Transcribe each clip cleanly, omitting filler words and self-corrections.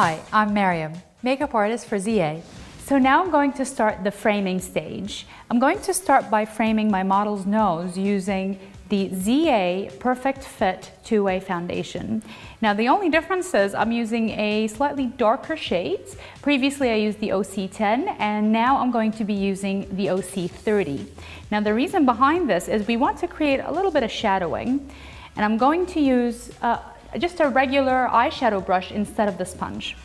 Hi, I'm Mariam, makeup artist for ZA. So now I'm going to start the framing stage. I'm going to start by framing my model's nose using the ZA Perfect Fit 2-Way foundation. Now the only difference is I'm using a slightly darker shade. Previously I used the OC10 and now I'm going to be using the OC30. Now the reason behind this is we want to create a little bit of shadowing, and I'm going to use just a regular eyeshadow brush instead of the sponge.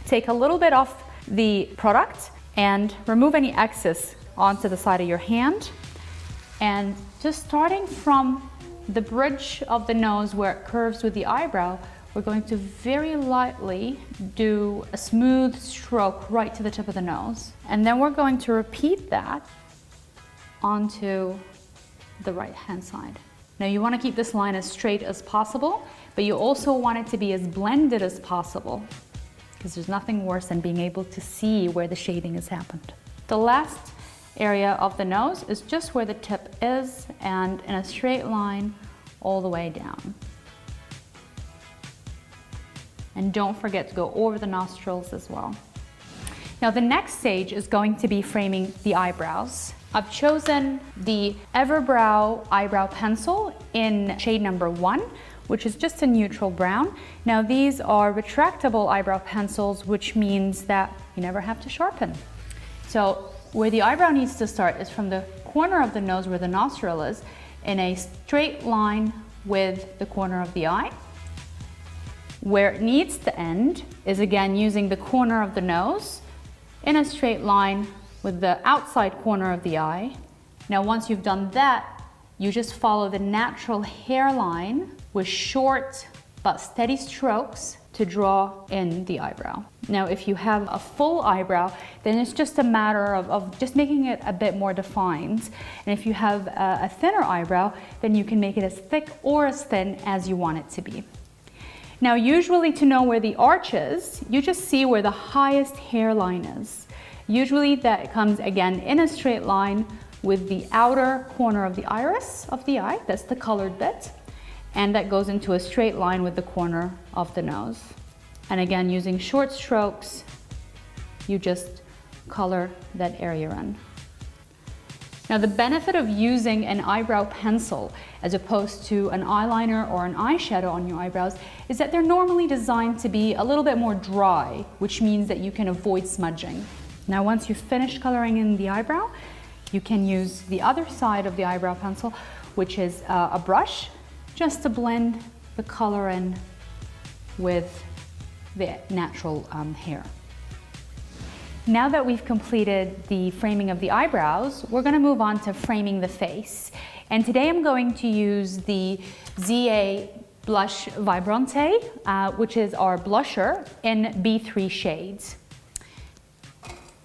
Take a little bit off the product and remove any excess onto the side of your hand, and just starting from the bridge of the nose where it curves with the eyebrow, we're going to very lightly do a smooth stroke right to the tip of the nose, and then we're going to repeat that onto the right hand side. Now you want to keep this line as straight as possible, but you also want it to be as blended as possible, because there's nothing worse than being able to see where the shading has happened. The last area of the nose is just where the tip is, and in a straight line all the way down. And don't forget to go over the nostrils as well. Now the next stage is going to be framing the eyebrows. I've chosen the Everbrow eyebrow pencil in shade number 1, which is just a neutral brown. Now these are retractable eyebrow pencils, which means that you never have to sharpen. So where the eyebrow needs to start is from the corner of the nose where the nostril is, in a straight line with the corner of the eye. Where it needs to end is again using the corner of the nose in a straight line with the outside corner of the eye. Now once you've done that, you just follow the natural hairline with short but steady strokes to draw in the eyebrow. Now if you have a full eyebrow, then it's just a matter of just making it a bit more defined. And if you have a thinner eyebrow, then you can make it as thick or as thin as you want it to be. Now usually, to know where the arch is, you just see where the highest hairline is. Usually that comes again in a straight line with the outer corner of the iris of the eye, that's the colored bit, and that goes into a straight line with the corner of the nose. And again, using short strokes, you just color that area in. Now the benefit of using an eyebrow pencil as opposed to an eyeliner or an eyeshadow on your eyebrows is that they're normally designed to be a little bit more dry, which means that you can avoid smudging. Now once you've finished coloring in the eyebrow, you can use the other side of the eyebrow pencil, which is a brush, just to blend the color in with the natural hair. Now that we've completed the framing of the eyebrows, we're going to move on to framing the face. And today I'm going to use the ZA Blush Vibrante, which is our blusher in B3 shades.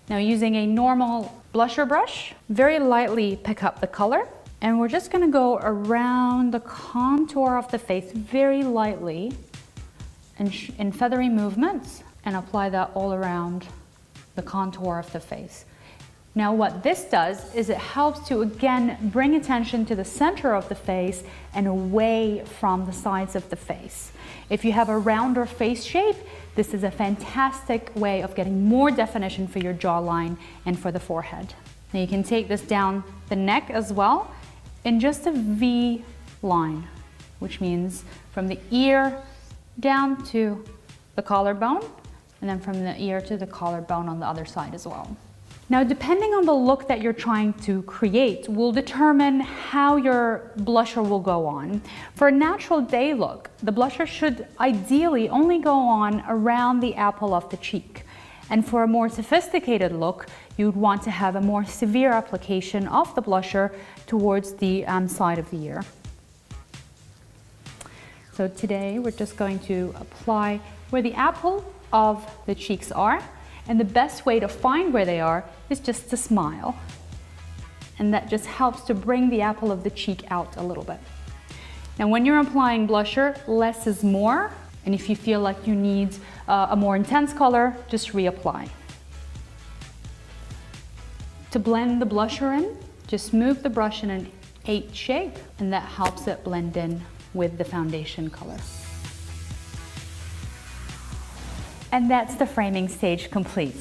Now using a normal blusher brush, very lightly pick up the color, and we're just going to go around the contour of the face very lightly in feathery movements, and apply that all around the contour of the face. Now what this does is it helps to again bring attention to the center of the face and away from the sides of the face. If you have a rounder face shape, this is a fantastic way of getting more definition for your jawline and for the forehead. Now you can take this down the neck as well in just a V line, which means from the ear down to the collarbone, and then from the ear to the collarbone on the other side as well. Now, depending on the look that you're trying to create will determine how your blusher will go on. For a natural day look, the blusher should ideally only go on around the apple of the cheek. And for a more sophisticated look, you'd want to have a more severe application of the blusher towards the side of the ear. So today we're just going to apply where the apple of the cheeks are. And the best way to find where they are is just to smile. And that just helps to bring the apple of the cheek out a little bit. Now when you're applying blusher, less is more. And if you feel like you need a more intense color, just reapply. To blend the blusher in, just move the brush in an 8 shape, and that helps it blend in with the foundation color. And that's the framing stage complete.